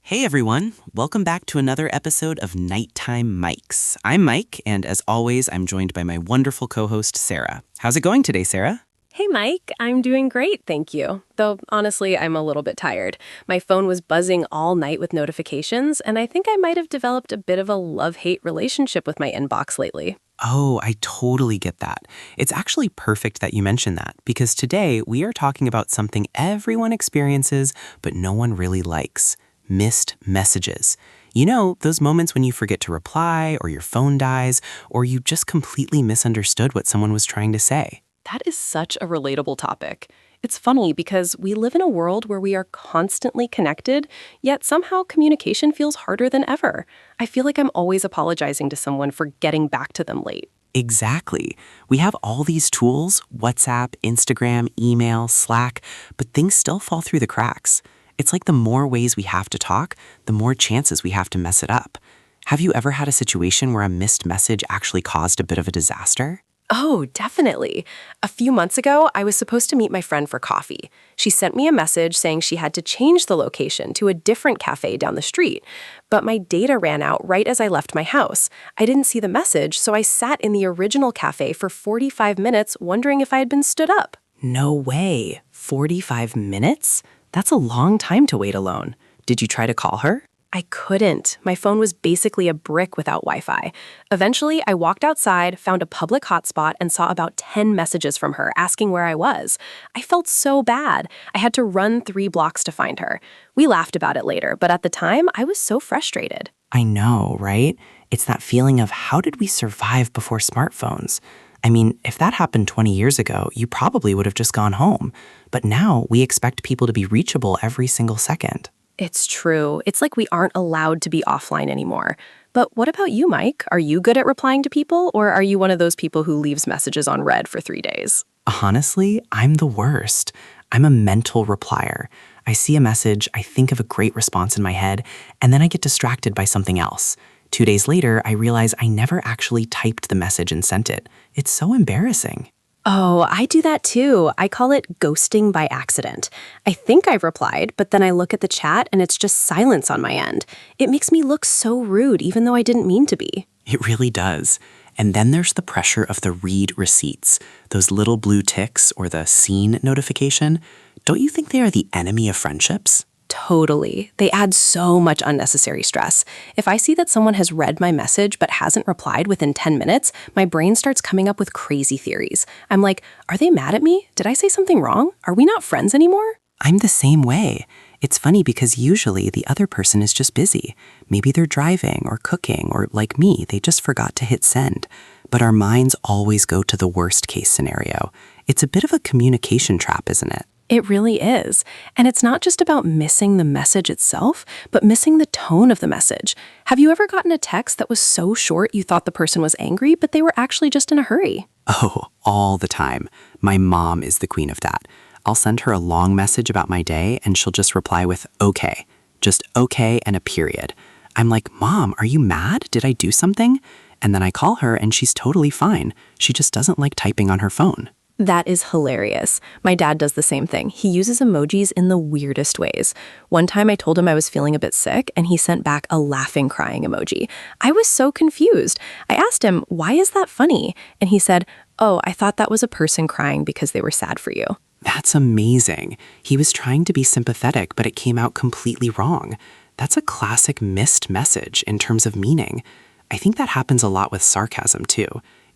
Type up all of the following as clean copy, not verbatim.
Hey everyone, welcome back to another episode of Nighttime Mics. I'm Mike, and as always, I'm joined by my wonderful co-host, Sarah. How's it going today, Sarah? Hey, Mike. I'm doing great, thank you. Though, honestly, I'm a little bit tired. My phone was buzzing all night with notifications, and I think I might have developed a bit of a love-hate relationship with my inbox lately. Oh, I totally get that. It's actually perfect that you mentioned that, because today we are talking about something everyone experiences, but no one really likes. Missed messages. You know, those moments when you forget to reply, or your phone dies, or you just completely misunderstood what someone was trying to say. That is such a relatable topic. It's funny because we live in a world where we are constantly connected, yet somehow communication feels harder than ever. I feel like I'm always apologizing to someone for getting back to them late. Exactly. We have all these tools, WhatsApp, Instagram, email, Slack, but things still fall through the cracks. It's like the more ways we have to talk, the more chances we have to mess it up. Have you ever had a situation where a missed message actually caused a bit of a disaster? Oh, definitely. A few months ago, I was supposed to meet my friend for coffee. She sent me a message saying she had to change the location to a different cafe down the street. But my data ran out right as I left my house. I didn't see the message, so I sat in the original cafe for 45 minutes wondering if I had been stood up. No way. 45 minutes? That's a long time to wait alone. Did you try to call her? I couldn't. My phone was basically a brick without Wi-Fi. Eventually, I walked outside, found a public hotspot, and saw about 10 messages from her asking where I was. I felt so bad. I had to run 3 blocks to find her. We laughed about it later, but at the time, I was so frustrated. I know, right? It's that feeling of how did we survive before smartphones? I mean, if that happened 20 years ago, you probably would have just gone home. But now we expect people to be reachable every single second. It's true. It's like we aren't allowed to be offline anymore. But what about you, Mike? Are you good at replying to people, or are you one of those people who leaves messages on read for 3 days? Honestly, I'm the worst. I'm a mental replier. I see a message, I think of a great response in my head, and then I get distracted by something else. 2 days later, I realize I never actually typed the message and sent it. It's so embarrassing. Oh, I do that too. I call it ghosting by accident. I think I've replied, but then I look at the chat and it's just silence on my end. It makes me look so rude, even though I didn't mean to be. It really does. And then there's the pressure of the read receipts, those little blue ticks or the seen notification. Don't you think they are the enemy of friendships? Totally. They add so much unnecessary stress. If I see that someone has read my message but hasn't replied within 10 minutes, my brain starts coming up with crazy theories. I'm like, are they mad at me? Did I say something wrong? Are we not friends anymore? I'm the same way. It's funny because usually the other person is just busy. Maybe they're driving or cooking, or like me, they just forgot to hit send. But our minds always go to the worst case scenario. It's a bit of a communication trap, isn't it? It really is. And it's not just about missing the message itself, but missing the tone of the message. Have you ever gotten a text that was so short you thought the person was angry, but they were actually just in a hurry? Oh, all the time. My mom is the queen of that. I'll send her a long message about my day and she'll just reply with okay. Just okay and a period. I'm like, Mom, are you mad? Did I do something? And then I call her and she's totally fine. She just doesn't like typing on her phone. That is hilarious. My dad does the same thing. He uses emojis in the weirdest ways. One time I told him I was feeling a bit sick, and he sent back a laughing, crying emoji. I was so confused. I asked him, why is that funny? And he said, oh, I thought that was a person crying because they were sad for you. That's amazing. He was trying to be sympathetic, but it came out completely wrong. That's a classic missed message in terms of meaning. I think that happens a lot with sarcasm, too.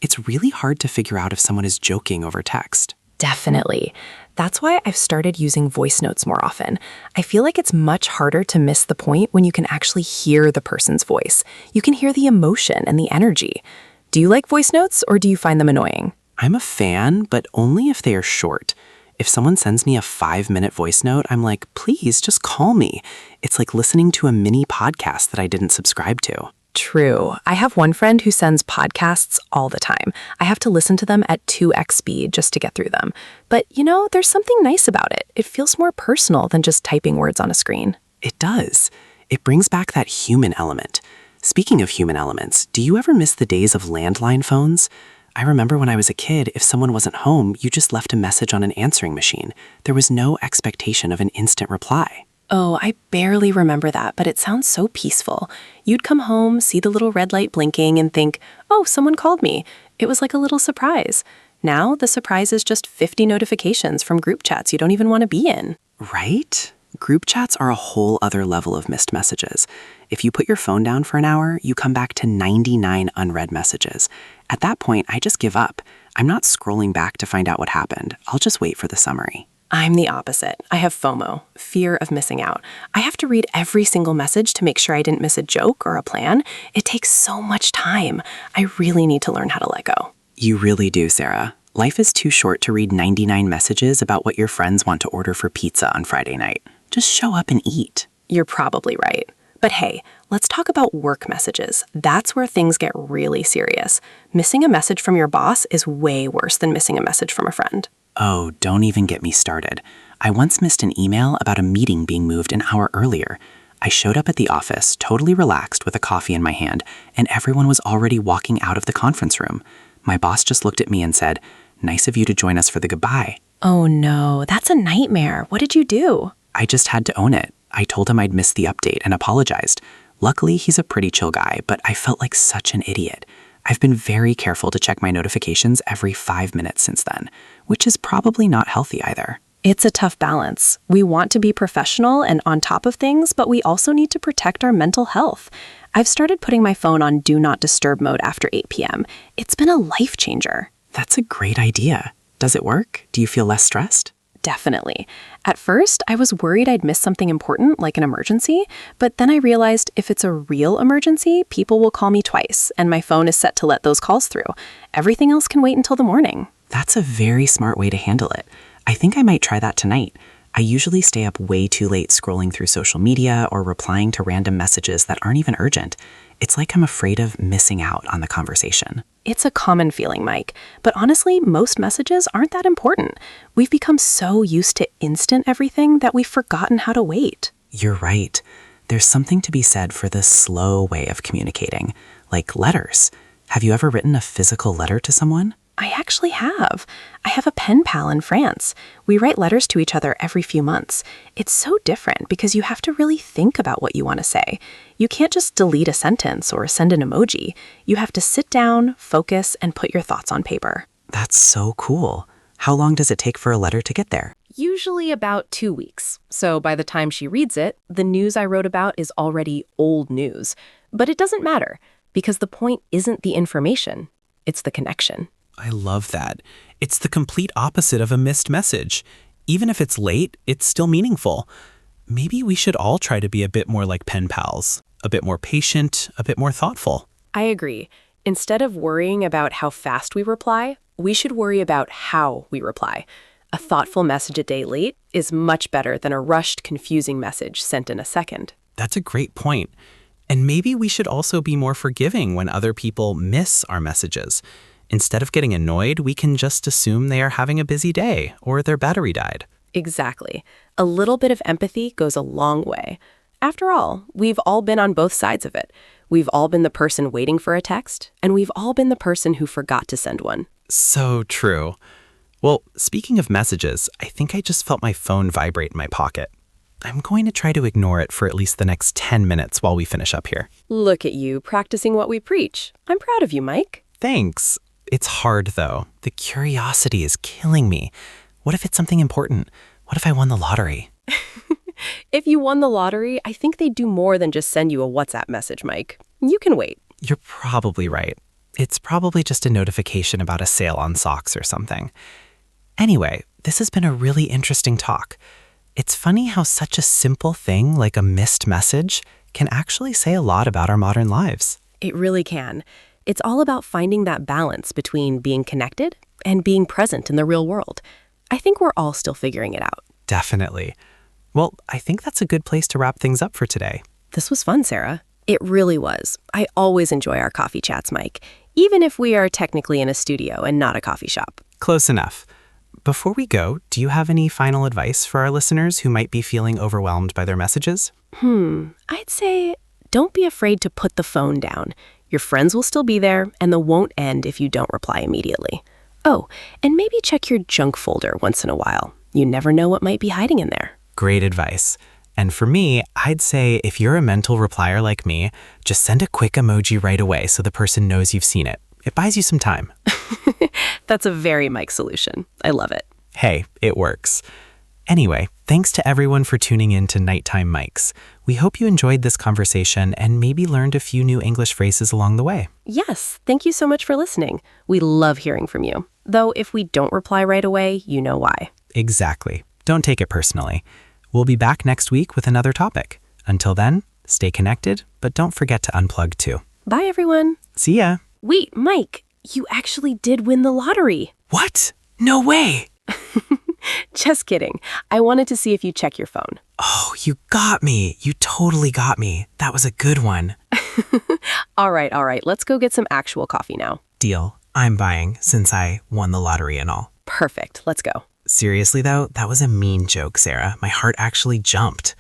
It's really hard to figure out if someone is joking over text. Definitely. That's why I've started using voice notes more often. I feel like it's much harder to miss the point when you can actually hear the person's voice. You can hear the emotion and the energy. Do you like voice notes, or do you find them annoying? I'm a fan, but only if they are short. If someone sends me a 5-minute voice note, I'm like, please just call me. It's like listening to a mini podcast that I didn't subscribe to. True. I have one friend who sends podcasts all the time. I have to listen to them at 2x speed just to get through them. But, there's something nice about it. It feels more personal than just typing words on a screen. It does. It brings back that human element. Speaking of human elements, do you ever miss the days of landline phones? I remember when I was a kid, if someone wasn't home, you just left a message on an answering machine. There was no expectation of an instant reply. Oh, I barely remember that, but it sounds so peaceful. You'd come home, see the little red light blinking, and think, oh, someone called me. It was like a little surprise. Now, the surprise is just 50 notifications from group chats you don't even want to be in. Right? Group chats are a whole other level of missed messages. If you put your phone down for an hour, you come back to 99 unread messages. At that point, I just give up. I'm not scrolling back to find out what happened. I'll just wait for the summary. I'm the opposite. I have FOMO, fear of missing out. I have to read every single message to make sure I didn't miss a joke or a plan. It takes so much time. I really need to learn how to let go. You really do, Sarah. Life is too short to read 99 messages about what your friends want to order for pizza on Friday night. Just show up and eat. You're probably right. But hey, let's talk about work messages. That's where things get really serious. Missing a message from your boss is way worse than missing a message from a friend. Oh, don't even get me started. I once missed an email about a meeting being moved an hour earlier. I showed up at the office, totally relaxed with a coffee in my hand, and everyone was already walking out of the conference room. My boss just looked at me and said, "Nice of you to join us for the goodbye." Oh no, that's a nightmare. What did you do? I just had to own it. I told him I'd missed the update and apologized. Luckily, he's a pretty chill guy, but I felt like such an idiot. I've been very careful to check my notifications every 5 minutes since then, which is probably not healthy either. It's a tough balance. We want to be professional and on top of things, but we also need to protect our mental health. I've started putting my phone on Do Not Disturb mode after 8 p.m. It's been a life changer. That's a great idea. Does it work? Do you feel less stressed? Definitely. At first, I was worried I'd miss something important, like an emergency, but then I realized if it's a real emergency, people will call me twice, and my phone is set to let those calls through. Everything else can wait until the morning. That's a very smart way to handle it. I think I might try that tonight. I usually stay up way too late scrolling through social media or replying to random messages that aren't even urgent. It's like I'm afraid of missing out on the conversation. It's a common feeling, Mike, but honestly, most messages aren't that important. We've become so used to instant everything that we've forgotten how to wait. You're right. There's something to be said for the slow way of communicating, like letters. Have you ever written a physical letter to someone? I actually have. I have a pen pal in France. We write letters to each other every few months. It's so different because you have to really think about what you want to say. You can't just delete a sentence or send an emoji. You have to sit down, focus, and put your thoughts on paper. That's so cool. How long does it take for a letter to get there? Usually about 2 weeks. So by the time she reads it, the news I wrote about is already old news. But it doesn't matter because the point isn't the information, it's the connection. I love that. It's the complete opposite of a missed message. Even if it's late, it's still meaningful. Maybe we should all try to be a bit more like pen pals, a bit more patient, a bit more thoughtful. I agree. Instead of worrying about how fast we reply, we should worry about how we reply. A thoughtful message a day late is much better than a rushed, confusing message sent in a second. That's a great point. And maybe we should also be more forgiving when other people miss our messages. Instead of getting annoyed, we can just assume they are having a busy day or their battery died. Exactly. A little bit of empathy goes a long way. After all, we've all been on both sides of it. We've all been the person waiting for a text, and we've all been the person who forgot to send one. So true. Well, speaking of messages, I think I just felt my phone vibrate in my pocket. I'm going to try to ignore it for at least the next 10 minutes while we finish up here. Look at you, practicing what we preach. I'm proud of you, Mike. Thanks. It's hard, though. The curiosity is killing me. What if it's something important? What if I won the lottery? If you won the lottery, I think they'd do more than just send you a WhatsApp message, Mike. You can wait. You're probably right. It's probably just a notification about a sale on socks or something. Anyway, this has been a really interesting talk. It's funny how such a simple thing like a missed message can actually say a lot about our modern lives. It really can. It's all about finding that balance between being connected and being present in the real world. I think we're all still figuring it out. Definitely. Well, I think that's a good place to wrap things up for today. This was fun, Sarah. It really was. I always enjoy our coffee chats, Mike, even if we are technically in a studio and not a coffee shop. Close enough. Before we go, do you have any final advice for our listeners who might be feeling overwhelmed by their messages? I'd say don't be afraid to put the phone down. Your friends will still be there, and the won't end if you don't reply immediately. Oh, and maybe check your junk folder once in a while. You never know what might be hiding in there. Great advice. And for me, I'd say if you're a mental replier like me, just send a quick emoji right away so the person knows you've seen it. It buys you some time. That's a very Mike solution. I love it. Hey, it works. Anyway, thanks to everyone for tuning in to Nighttime Mics. We hope you enjoyed this conversation and maybe learned a few new English phrases along the way. Yes, thank you so much for listening. We love hearing from you. Though if we don't reply right away, you know why. Exactly. Don't take it personally. We'll be back next week with another topic. Until then, stay connected, but don't forget to unplug too. Bye, everyone. See ya. Wait, Mike, you actually did win the lottery. What? No way! Just kidding. I wanted to see if you check your phone. Oh, you got me. You totally got me. That was a good one. All right. Let's go get some actual coffee now. Deal. I'm buying since I won the lottery and all. Perfect. Let's go. Seriously though, that was a mean joke, Sarah. My heart actually jumped.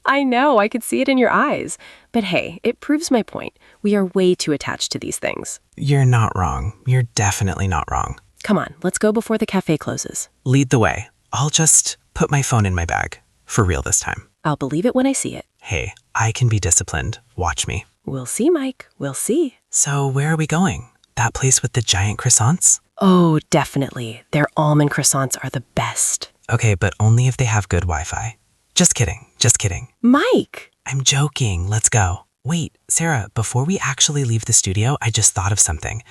I know, I could see it in your eyes. But hey, it proves my point. We are way too attached to these things. You're not wrong. You're definitely not wrong. Come on, let's go before the cafe closes. Lead the way. I'll just put my phone in my bag. For real this time. I'll believe it when I see it. Hey, I can be disciplined. Watch me. We'll see, Mike. We'll see. So where are we going? That place with the giant croissants? Oh, definitely. Their almond croissants are the best. Okay, but only if they have good Wi-Fi. Just kidding. Mike! I'm joking. Let's go. Wait, Sarah, before we actually leave the studio, I just thought of something.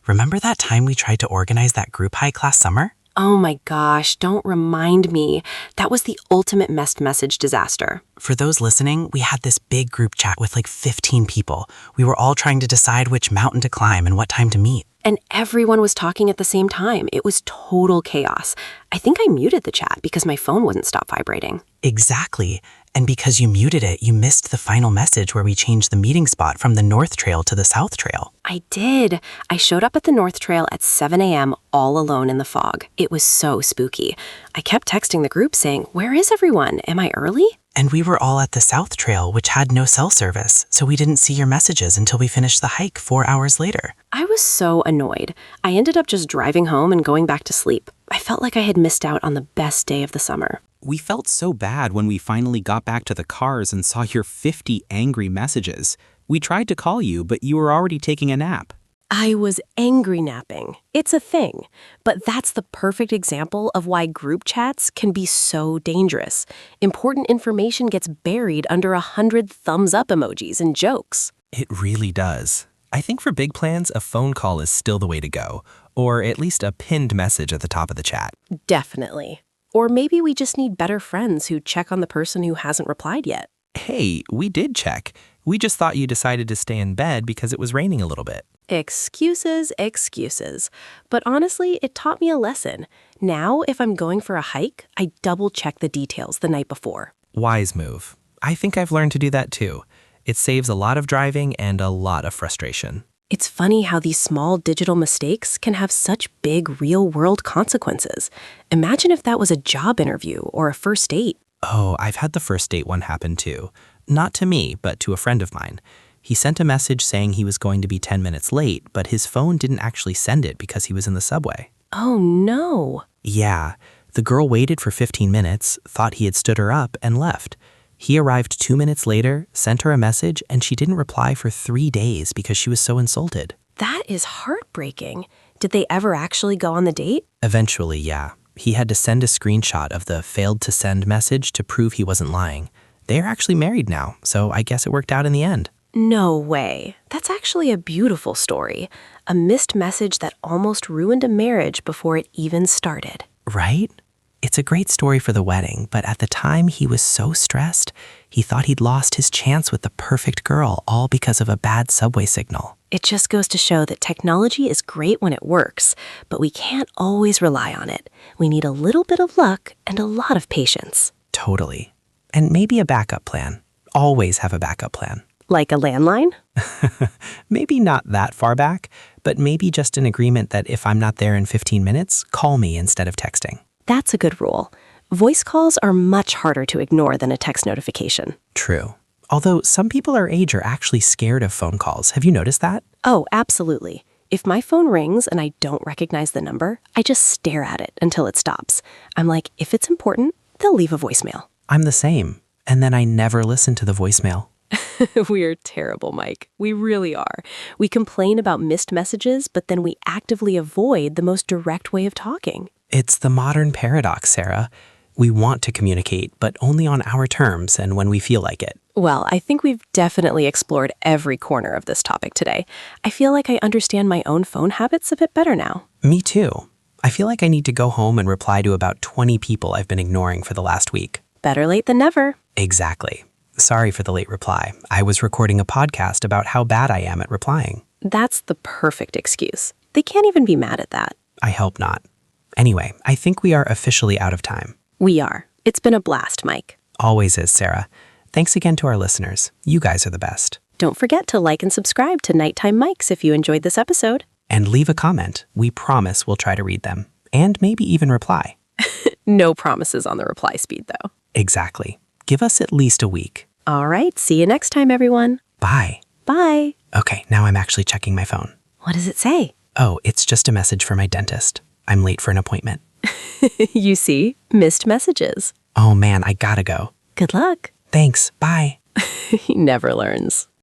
Remember that time we tried to organize that group hike last summer? Oh my gosh, don't remind me. That was the ultimate message disaster. For those listening, we had this big group chat with like 15 people. We were all trying to decide which mountain to climb and what time to meet. And everyone was talking at the same time. It was total chaos. I think I muted the chat because my phone wouldn't stop vibrating. Exactly. And because you muted it, you missed the final message where we changed the meeting spot from the North Trail to the South Trail. I did. I showed up at the North Trail at 7 a.m. all alone in the fog. It was so spooky. I kept texting the group saying, "Where is everyone? Am I early?" And we were all at the South Trail, which had no cell service, so we didn't see your messages until we finished the hike 4 hours later. I was so annoyed. I ended up just driving home and going back to sleep. I felt like I had missed out on the best day of the summer. We felt so bad when we finally got back to the cars and saw your 50 angry messages. We tried to call you, but you were already taking a nap. I was angry napping. It's a thing. But that's the perfect example of why group chats can be so dangerous. Important information gets buried under 100 thumbs up emojis and jokes. It really does. I think for big plans, a phone call is still the way to go, or at least a pinned message at the top of the chat. Definitely. Or maybe we just need better friends who check on the person who hasn't replied yet. Hey, we did check. We just thought you decided to stay in bed because it was raining a little bit. Excuses. But honestly, it taught me a lesson. Now, if I'm going for a hike, I double check the details the night before. Wise move. I think I've learned to do that too. It saves a lot of driving and a lot of frustration. It's funny how these small digital mistakes can have such big real-world consequences. Imagine if that was a job interview or a first date. Oh, I've had the first date one happen too. Not to me, but to a friend of mine. He sent a message saying he was going to be 10 minutes late, but his phone didn't actually send it because he was in the subway. Oh no. Yeah, the girl waited for 15 minutes, thought he had stood her up, and left. He arrived 2 minutes later, sent her a message, and she didn't reply for 3 days because she was so insulted. That is heartbreaking. Did they ever actually go on the date? Eventually, yeah. He had to send a screenshot of the failed to send message to prove he wasn't lying. They're actually married now, so I guess it worked out in the end. No way. That's actually a beautiful story. A missed message that almost ruined a marriage before it even started. Right? It's a great story for the wedding, but at the time he was so stressed, he thought he'd lost his chance with the perfect girl, all because of a bad subway signal. It just goes to show that technology is great when it works, but we can't always rely on it. We need a little bit of luck and a lot of patience. Totally. And maybe a backup plan. Always have a backup plan. Like a landline? Maybe not that far back, but maybe just an agreement that if I'm not there in 15 minutes, call me instead of texting. That's a good rule. Voice calls are much harder to ignore than a text notification. True. Although some people our age are actually scared of phone calls. Have you noticed that? Oh, absolutely. If my phone rings and I don't recognize the number, I just stare at it until it stops. I'm like, if it's important, they'll leave a voicemail. I'm the same. And then I never listen to the voicemail. We're terrible, Mike. We really are. We complain about missed messages, but then we actively avoid the most direct way of talking. It's the modern paradox, Sarah. We want to communicate, but only on our terms and when we feel like it. Well, I think we've definitely explored every corner of this topic today. I feel like I understand my own phone habits a bit better now. Me too. I feel like I need to go home and reply to about 20 people I've been ignoring for the last week. Better late than never. Exactly. Sorry for the late reply. I was recording a podcast about how bad I am at replying. That's the perfect excuse. They can't even be mad at that. I hope not. Anyway, I think we are officially out of time. We are. It's been a blast, Mike. Always is, Sarah. Thanks again to our listeners. You guys are the best. Don't forget to like and subscribe to Nighttime Mikes if you enjoyed this episode. And leave a comment. We promise we'll try to read them. And maybe even reply. No promises on the reply speed, though. Exactly. Give us at least a week. All right. See you next time, everyone. Bye. Bye. Okay, now I'm actually checking my phone. What does it say? Oh, it's just a message for my dentist. I'm late for an appointment. You see? Missed messages. Oh man, I gotta go. Good luck. Thanks. Bye. He never learns.